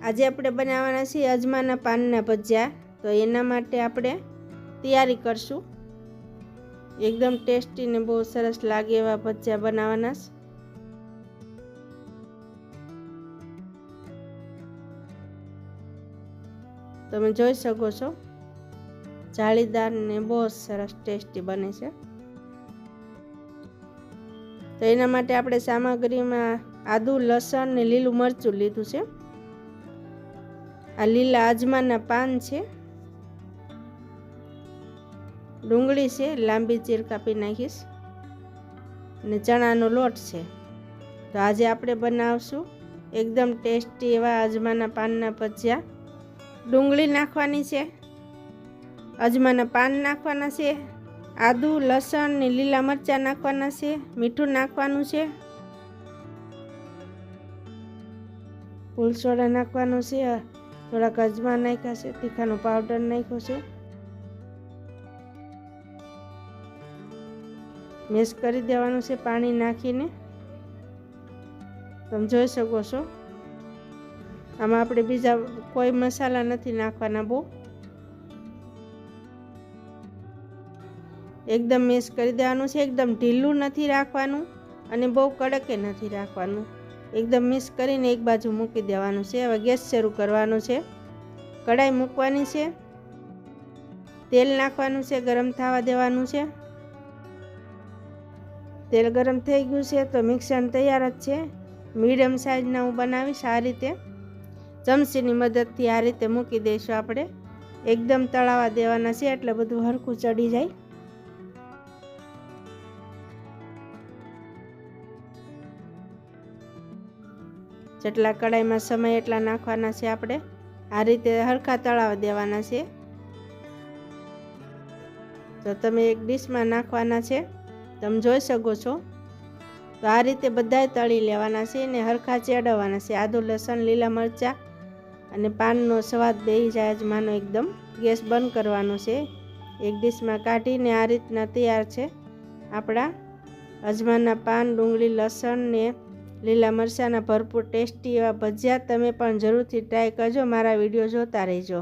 આજે આપણે બનાવવાના છે અજમાના પાનના ભજીયા। તો એના માટે આપણે તૈયારી કરશું। એકદમ ટેસ્ટી ને બહુ સરસ લાગે એવા ભજીયા બનાવવાના છે। તમે જોઈ શકો છો જાળીદાર ને બહુ સરસ ટેસ્ટી બને છે। તો એના માટે આપણે સામગ્રીમાં આદુ, લસણ ને લીલું મરચું લીધું છે। આ લીલા અજમાના પાન છે, ડુંગળી છે, લાંબી ચીર કાપી નાખીશ, અને ચણાનો લોટ છે। તો આજે આપણે બનાવશું એકદમ ટેસ્ટી એવા અજમાના પાનના ભજીયા। ડુંગળી નાખવાની છે, અજમાના પાન નાખવાના છે, આદુ, લસણ ને લીલા મરચાં નાખવાના છે, મીઠું નાખવાનું છે, ફૂલ સોડા નાખવાનું છે, થોડાક અજમા નાખ્યા છે, તીખાનો પાવડર નાખ્યો છે, મિક્સ કરી દેવાનું છે પાણી નાખીને। તમે જોઈ શકો છો આમાં આપણે બીજા કોઈ મસાલા નથી નાખવાના। બહુ એકદમ મિક્સ કરી દેવાનું છે। એકદમ ઢીલું નથી રાખવાનું અને બહુ કડકે નથી રાખવાનું। એકદમ મિક્સ કરીને એક બાજુ મૂકી દેવાનું છે। હવે ગેસ શરૂ કરવાનો છે, કઢાઈ મૂકવાની છે, તેલ નાખવાનું છે, ગરમ થવા દેવાનું છે। તેલ ગરમ થઈ ગયું છે તો મિક્સર તૈયાર જ છે। મીડિયમ સાઈઝના હું બનાવીશ। આ રીતે ચમચીની મદદથી આ રીતે મૂકી દઈશું આપણે। એકદમ તળાવા દેવાના છે એટલે બધું હરખું ચડી જાય। જેટલા કઢાઈમાં સમય એટલા નાખવાના છે આપણે। આ રીતે હરખા તળાવા દેવાના છે। તો તમે એક ડીશમાં નાખવાના છે, તમે જોઈ શકો છો। તો આ રીતે બધાય તળી લેવાના છે ને હરખા ચેડવવાના છે। આદુ, લસણ, લીલા મરચાં અને પાનનો સ્વાદ બેસી જાય અજમાનો એકદમ। ગેસ બંધ કરવાનો છે। એક ડીશમાં કાઢીને આ રીતના તૈયાર છે આપણા અજમાના પાન, ડુંગળી, લસણ ને લીલા મરચાંના ભરપૂર ટેસ્ટી એવા ભજીયા। તમે પણ જરૂરથી ટ્રાય કરજો, મારા વિડીયો જોતા રહેજો।